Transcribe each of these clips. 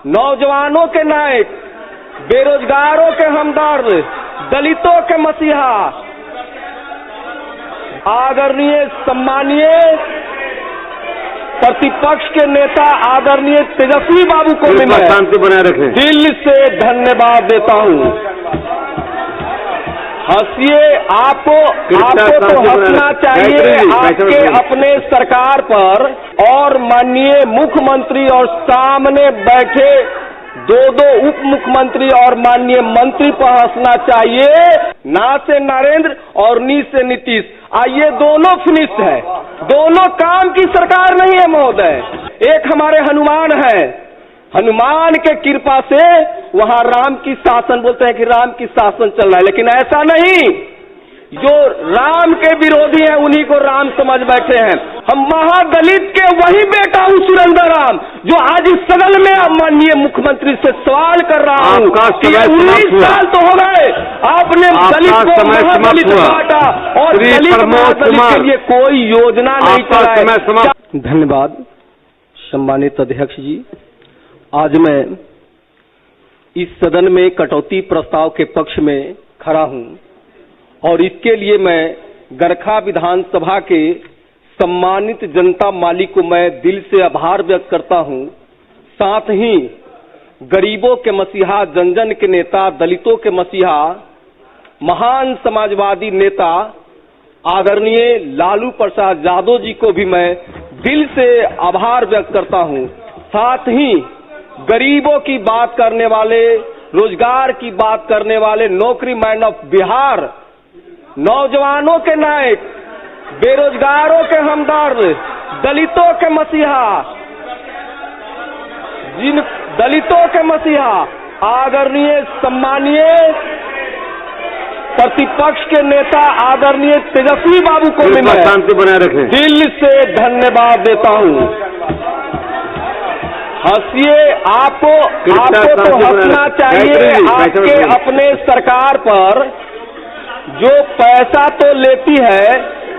नौजवानों के नायक, बेरोजगारों के हमदर्द, दलितों के मसीहा, आदरणीय सम्मानीय प्रतिपक्ष के नेता आदरणीय तेजस्वी बाबू को भी मैं शांति बनाए रखें। दिल से धन्यवाद देता हूं। हंसिए, आपको तो हंसना चाहिए आपके अपने सरकार पर, और माननीय मुख्यमंत्री और सामने बैठे दो उप मुख्यमंत्री और माननीय मंत्री पर हंसना चाहिए। ना से नरेंद्र और नी से नीतीश, ये दोनों फिनिश है, दोनों काम की सरकार नहीं है महोदय। एक हमारे हनुमान है, हनुमान के कृपा से वहां राम की शासन, बोलते हैं कि राम की शासन चल रहा है, लेकिन ऐसा नहीं। जो राम के विरोधी हैं उन्हीं को राम समझ बैठे हैं। हम महादलित के वही बेटा हूं सुरेंद्र राम, जो आज इस सदन में माननीय मुख्यमंत्री से सवाल कर रहा हूं कि 19 साल तो हो गए आपने दलित को महादलित बांटा और दलित महादलित के लिए कोई योजना नहीं चलाई। धन्यवाद सम्मानित अध्यक्ष जी। आज मैं इस सदन में कटौती प्रस्ताव के पक्ष में खड़ा हूं और इसके लिए मैं गरखा विधानसभा के सम्मानित जनता माली को मैं दिल से आभार व्यक्त करता हूं। साथ ही गरीबों के मसीहा, जन जन के नेता, दलितों के मसीहा, महान समाजवादी नेता आदरणीय लालू प्रसाद यादव जी को भी मैं दिल से आभार व्यक्त करता हूं। साथ ही गरीबों की बात करने वाले, रोजगार की बात करने वाले, नौकरी मैन ऑफ बिहार, नौजवानों के नायक, बेरोजगारों के हमदर्द, दलितों के मसीहा, जिन दलितों के मसीहा आदरणीय सम्मानीय प्रतिपक्ष के नेता आदरणीय तेजस्वी बाबू को भी मैं शांति बनाए रखें। दिल से धन्यवाद देता हूं। हंसिए, आपको तो हंसना चाहिए आपके अपने सरकार पर, जो पैसा तो लेती है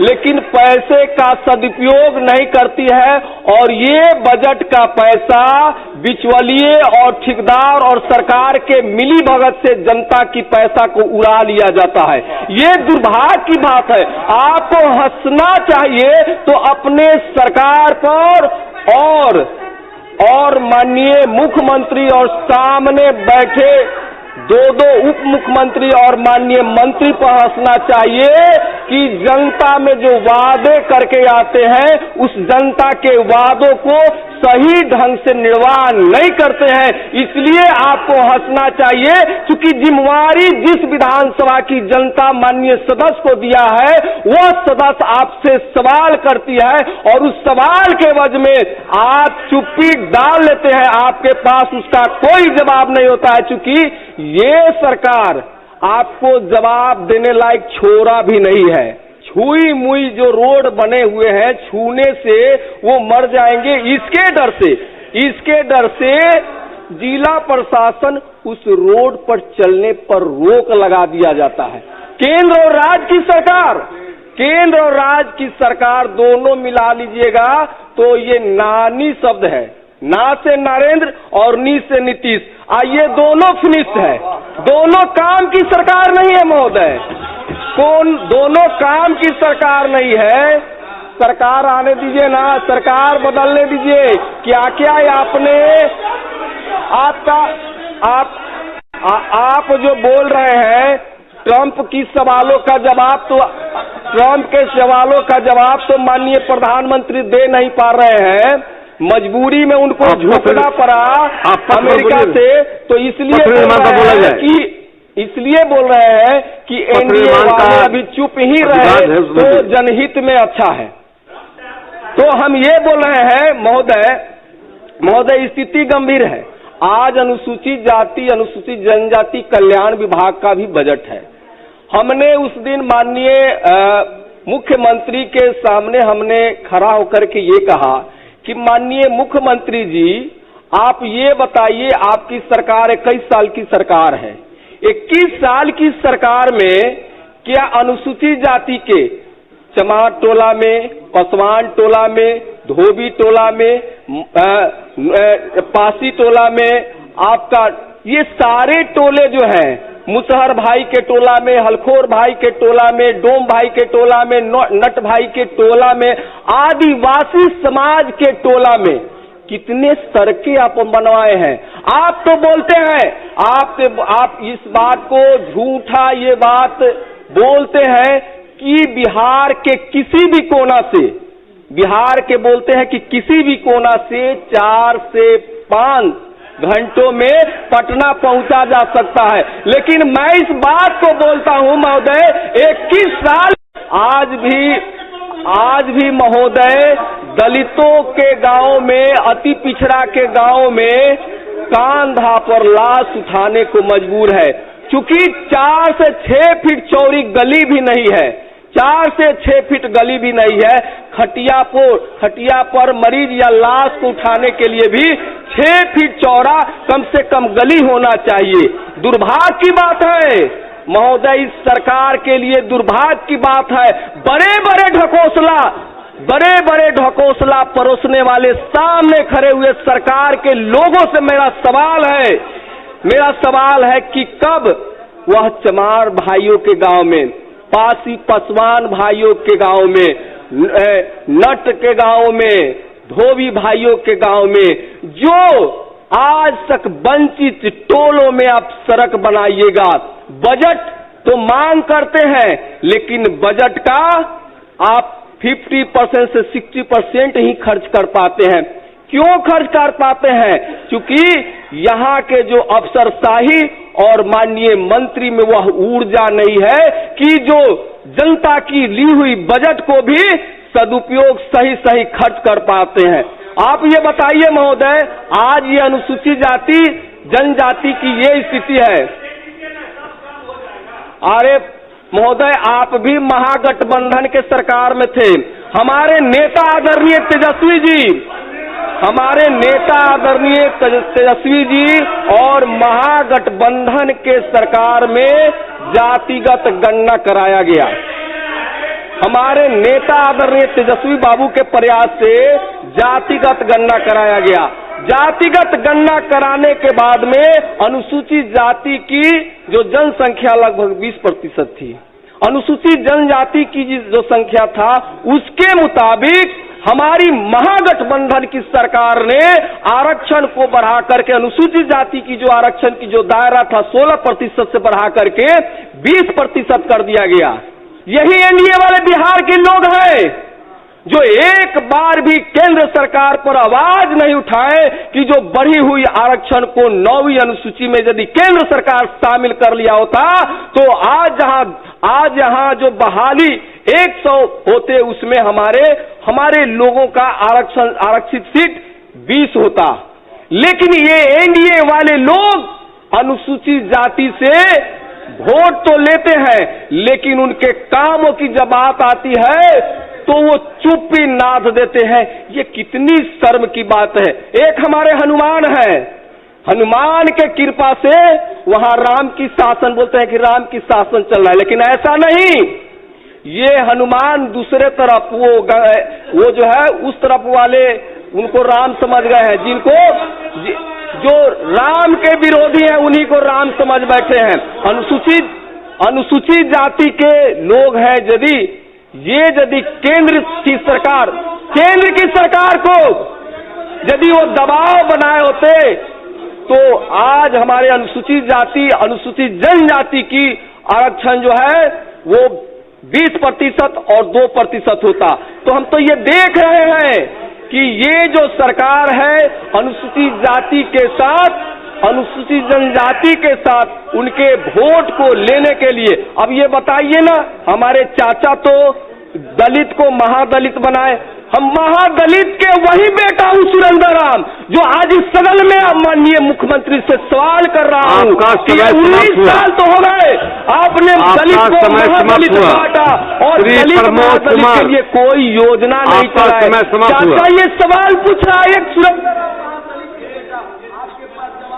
लेकिन पैसे का सदुपयोग नहीं करती है, और ये बजट का पैसा बिचौलिए और ठेकेदार और सरकार के मिली भगत से जनता की पैसा को उड़ा लिया जाता है। ये दुर्भाग्य की बात है। आपको हंसना चाहिए तो अपने सरकार पर और माननीय मुख्यमंत्री और सामने बैठे दो उप मुख्यमंत्री और माननीय मंत्री पर हंसना चाहिए कि जनता में जो वादे करके आते हैं उस जनता के वादों को सही ढंग से निर्वाह नहीं करते हैं, इसलिए आपको हंसना चाहिए। क्योंकि जिम्मेवारी जिस विधानसभा की जनता माननीय सदस्य को दिया है, वह सदस्य आपसे सवाल करती है और उस सवाल के वजह में आप चुप्पी डाल लेते हैं, आपके पास उसका कोई जवाब नहीं होता है। क्योंकि ये सरकार आपको जवाब देने लायक छोरा भी नहीं है। छुई मुई जो रोड बने हुए हैं, छूने से वो मर जाएंगे, इसके डर से जिला प्रशासन उस रोड पर चलने पर रोक लगा दिया जाता है। केंद्र और राज्य की सरकार दोनों मिला लीजिएगा तो ये नानी शब्द है, ना से नरेंद्र और नी से नीतीश, ये दोनों फिनिश है। दोनों काम की सरकार नहीं है महोदय, दोनों काम की सरकार नहीं है। सरकार आने दीजिए ना, सरकार बदलने दीजिए। क्या आपने आप जो बोल रहे हैं ट्रंप के सवालों का जवाब तो माननीय प्रधानमंत्री दे नहीं पा रहे हैं, मजबूरी में उनको झुकना पड़ा अमेरिका से, तो इसलिए बोल रहे हैं कि एनडीए वाले अभी चुप ही रहे तो जनहित में अच्छा है। तो हम ये बोल रहे हैं महोदय स्थिति गंभीर है। आज अनुसूचित जाति अनुसूचित जनजाति कल्याण विभाग का भी बजट है। हमने उस दिन माननीय मुख्यमंत्री के सामने हमने खड़ा होकर के ये कहा कि माननीय मुख्यमंत्री जी, आप ये बताइए, आपकी सरकार 21 साल की सरकार है, 21 साल की सरकार में क्या अनुसूचित जाति के चमार टोला में, पसवान टोला में, धोबी टोला में, पासी टोला में, आपका ये सारे टोले जो हैं, मुसहर भाई के टोला में, हलखोर भाई के टोला में, डोम भाई के टोला में, नट भाई के टोला में, आदिवासी समाज के टोला में कितने सड़कें आप बनवाए हैं। आप तो बोलते हैं, आप इस बात को झूठा ये बात बोलते हैं कि बिहार के किसी भी कोना से, बिहार के बोलते हैं कि किसी भी कोना से 4 से 5 घंटों में पटना पहुंचा जा सकता है। लेकिन मैं इस बात को बोलता हूं महोदय, 21 साल आज भी महोदय दलितों के गांव में, अति पिछड़ा के गांव में कांधा पर लाश उठाने को मजबूर है, क्योंकि 4 से 6 फीट चौड़ी गली भी नहीं है, 4 से 6 फीट गली भी नहीं है। खटिया पर मरीज या लाश को उठाने के लिए भी 6 फीट चौड़ा कम से कम गली होना चाहिए। दुर्भाग्य की बात है महोदय, इस सरकार के लिए दुर्भाग्य की बात है। बड़े बड़े ढकोसला परोसने वाले सामने खड़े हुए सरकार के लोगों से मेरा सवाल है कि कब वह चमार भाइयों के गांव में, पासी पसवान भाइयों के गांव में, नट के गांव में, धोबी भाइयों के गांव में, जो आज तक वंचित टोलों में आप सड़क बनाइएगा। बजट तो मांग करते हैं, लेकिन बजट का आप 50% से 60% ही खर्च कर पाते हैं। क्यों खर्च कर पाते हैं? क्योंकि यहाँ के जो अफसरशाही और माननीय मंत्री में वह ऊर्जा नहीं है कि जो जनता की ली हुई बजट को भी सदुपयोग सही खर्च कर पाते हैं। आप ये बताइए महोदय, आज ये अनुसूचित जाति जनजाति की ये स्थिति है। अरे महोदय, आप भी महागठबंधन के सरकार में थे। हमारे नेता आदरणीय तेजस्वी जी और महागठबंधन के सरकार में जातिगत गणना कराया गया। हमारे नेता आदरणीय तेजस्वी बाबू के प्रयास से जातिगत गणना कराया गया। जातिगत गणना कराने के बाद में अनुसूचित जाति की जो जनसंख्या लगभग 20% थी, अनुसूचित जनजाति की जो संख्या था, उसके मुताबिक हमारी महागठबंधन की सरकार ने आरक्षण को बढ़ा करके अनुसूचित जाति की जो आरक्षण की जो दायरा था 16% से बढ़ा करके 20% कर दिया गया। यही एनडीए वाले बिहार के लोग हैं जो एक बार भी केंद्र सरकार पर आवाज नहीं उठाए कि जो बढ़ी हुई आरक्षण को 9वीं अनुसूची में यदि केंद्र सरकार शामिल कर लिया होता तो आज यहाँ जो बहाली 100 होते उसमें हमारे लोगों का आरक्षित सीट 20 होता। लेकिन ये एनडीए वाले लोग अनुसूचित जाति से वोट तो लेते हैं, लेकिन उनके कामों की जब बात आती है तो वो चुप्पी नाद देते हैं। ये कितनी शर्म की बात है। एक हमारे हनुमान है, हनुमान के कृपा से वहां राम की शासन, बोलते हैं कि राम की शासन चल रहा है, लेकिन ऐसा नहीं। ये हनुमान दूसरे तरफ वो जो है उस तरफ वाले उनको राम समझ गए हैं, जो राम के विरोधी हैं उन्हीं को राम समझ बैठे हैं। अनुसूचित जाति के लोग हैं। यदि केंद्र की सरकार को यदि वो दबाव बनाए होते तो आज हमारे अनुसूचित जनजाति की आरक्षण जो है वो 20% और 2% होता। तो हम तो ये देख रहे हैं कि ये जो सरकार है अनुसूचित जाति के साथ, अनुसूचित जनजाति के साथ उनके वोट को लेने के लिए, अब ये बताइए ना, हमारे चाचा तो दलित को महादलित बनाए। हम महादलित के वही बेटा हूँ सुरेंद्र राम, जो आज इस सदन में माननीय मुख्यमंत्री से सवाल कर रहा हूँ कि 19 साल तो हो गए आपने दलित को महादलित बांटा और दलित महादलित के लिए कोई योजना नहीं चलाई। चाचा ये सवाल पूछ रहा है एक